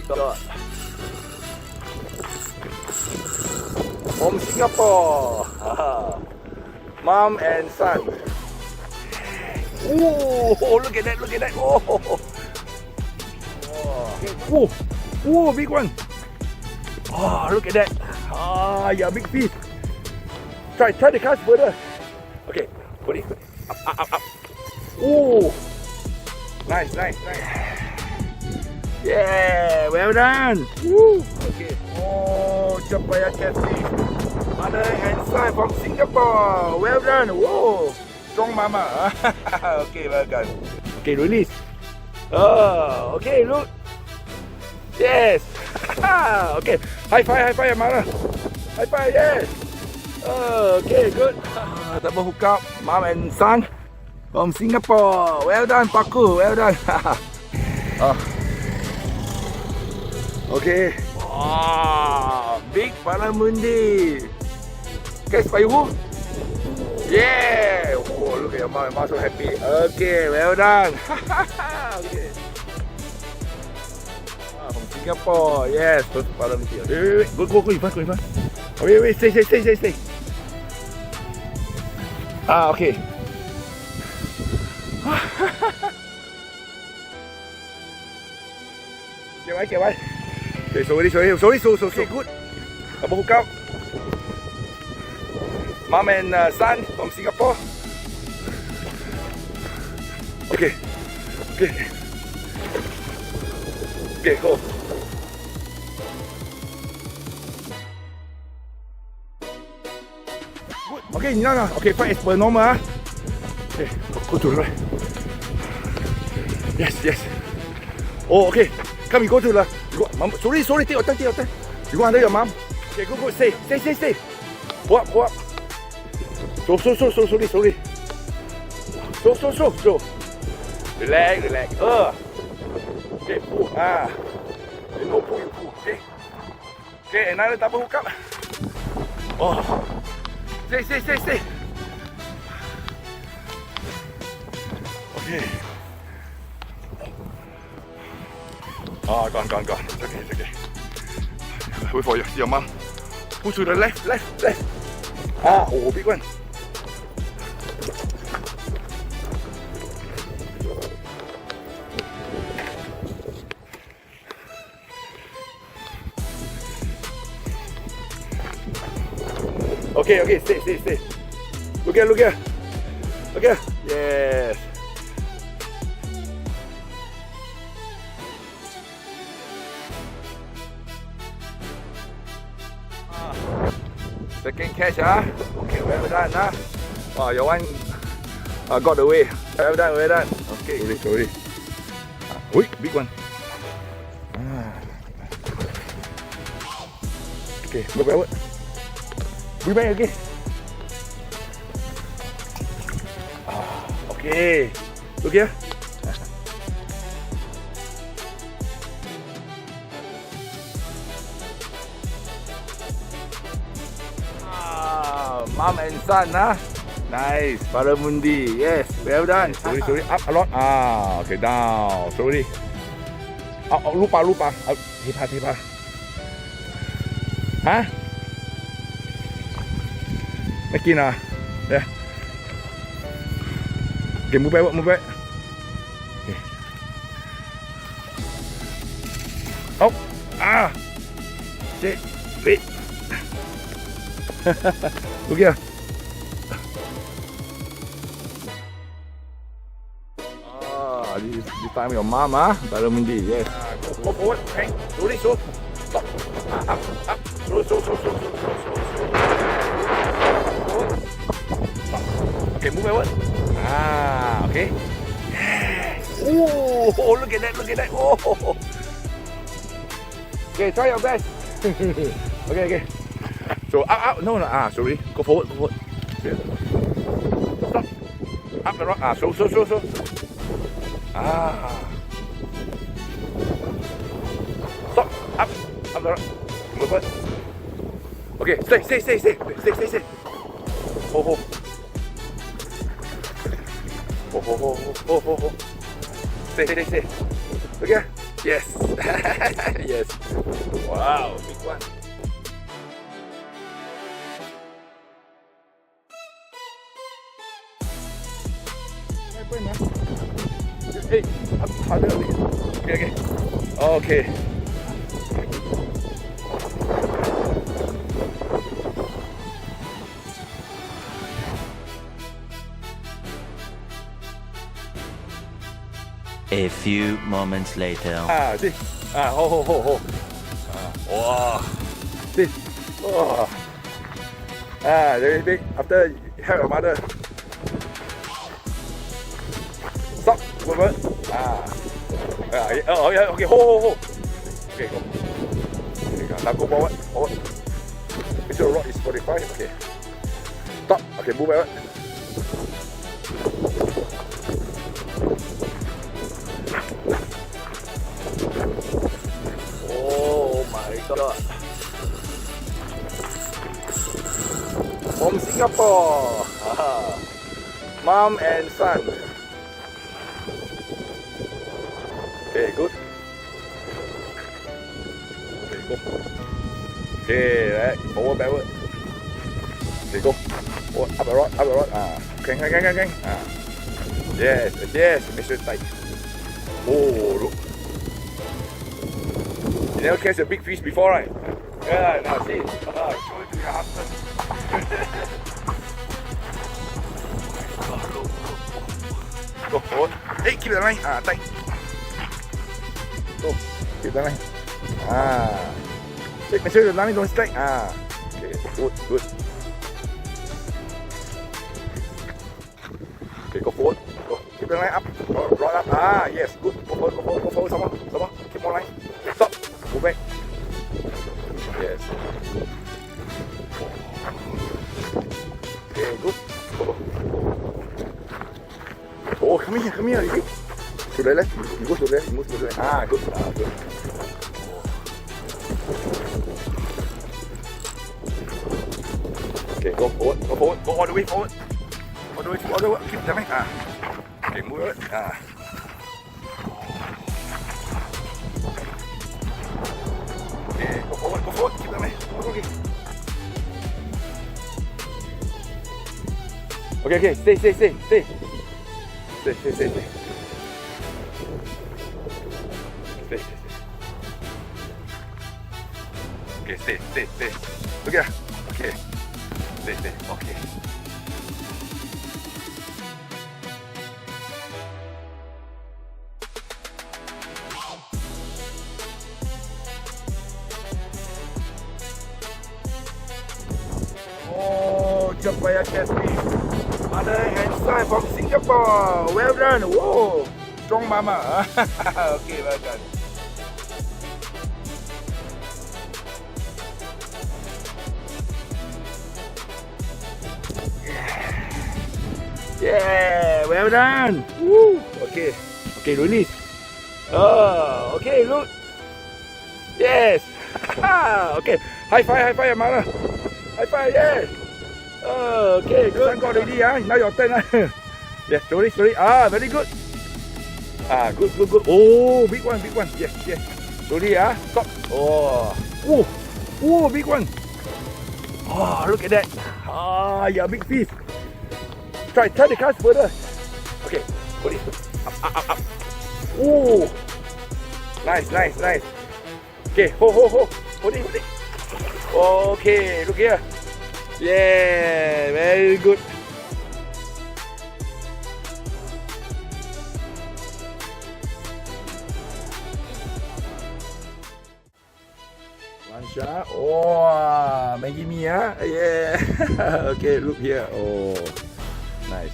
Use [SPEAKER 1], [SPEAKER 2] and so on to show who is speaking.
[SPEAKER 1] God. From Singapore. Mom and son. Oh, look at that, look at that. Oh, oh, big one. Oh, look at that. Ah, yeah, big fish. Try the cast further. Okay, put it. Up. Oh, nice. Yeah, well done. Woo. Okay. Oh, Chapaya catfish. Mother and son from Singapore. Well done. Whoa, strong mama. Okay, well done. Okay, release. Oh, okay, look. Yes. Okay, high five, Mara. High five, yes. Okay, good. Double hook up, mom and son from Singapore. Well done, Paku. Well done. Okay. Wow, big barramundi. Catch by who? Yeah. Oh, look at your mom. Mom so happy. Okay, well done. Okay. From Singapore. Yes, first barramundi. Wait. Go in front. Oh, wait. Stay. Okay. Get away. Okay, sorry. So good. Double hook out. Mom and son from Singapore. Okay, go. Good. Okay, no. Okay, fight as per normal. Okay, go to the right. Yes. Oh, okay. Come, you go to the. Mom, sorry. Take your time. You go under your mom. Okay, go. Stay. Pull up. So. So. Relax. Okay, pull. You no pull, you pull. Okay, another double hook up. Oh. Stay. Okay. Oh, gone. It's okay. Wait for your mom. Push to the left. Oh, big one. Okay, stay. Look here. Yes. Second catch, Okay, well done, Wow, your one got away. Well done. Okay, sorry. Big one. Okay, go backward. Bring back again. Okay, look here. Mom and son, nice, barramundi. Yes, well done. Sorry, up a lot. Okay, down. Sorry. Lupa. Tepa. Making yeah. Okay, move back. Okay. Oh, shit, wait. Look here. This time your mom, barramundi, yes. Go forward, hang, slowly, so. Stop. Up. So. Stop. Okay, move forward. Okay. Yes. Oh, look at that. Oh. Okay, try your best. Okay. So up. No. Sorry. Go forward. Stop. Up the rock. So. Stop. Up the rock. Move it. Okay. Stay. Ho. Stay. Okay. Yes. Yes. Wow, big one. Hey, up harder. Okay. Okay.
[SPEAKER 2] A few moments later.
[SPEAKER 1] See. Ho. Wow. See. Oh. Very big. After help your mother. Stop. Movement. Yeah. Okay. Ho. Okay, go. Okay, now go forward. Make sure the rod is 45. Okay. Stop. Okay, move forward. Oh my God. From Singapore. Mom and son. Okay, good. Okay, go. Okay, right. Forward, backward. Okay, go. Forward, up the rod. Gang. Yes. Make sure it's tight. Oh, look. You never catch a big fish before, right? Yeah, now see. Show it to your husband. Go forward. Hey, keep the line. Tight. Go. Keep the line. Make sure the line don't slack. Okay, good. Okay, go forward. Go. Keep the line up. Rod up. Yes, good. Go forward. Some more. Keep more line. Stop. Go back. Yes. Okay, good. Oh, come here. You see? To the left. You go to the left. You move to the left. Good. Good. Okay, go forward. Go all the way forward. All the way. Keep the line. Okay, move it. Okay, go forward. Keep the line. Okay. Stay. Stay. Okay, stay. Look here. Okay. Stay. Okay. Oh, Japaya catfish. Mother and son from Singapore. Well done. Whoa. Strong mama. Okay, well done. Yeah, well done. Woo. Okay, release. Oh, okay, look. Yes. Okay, high five, mother. High five, yes. Oh, okay, good. Son got ready, now your turn. Yes, slowly. Very good. Good. Oh, big one. Yes. Slowly, stop. Oh, big one. Oh, look at that. Yeah, big fish. Try the cast further. Okay, put it up. Oh, nice. Okay, ho. Put it. Okay, look here. Yeah, very good. One shot. Oh, Maggie me, yeah. Okay, look here. Oh, nice.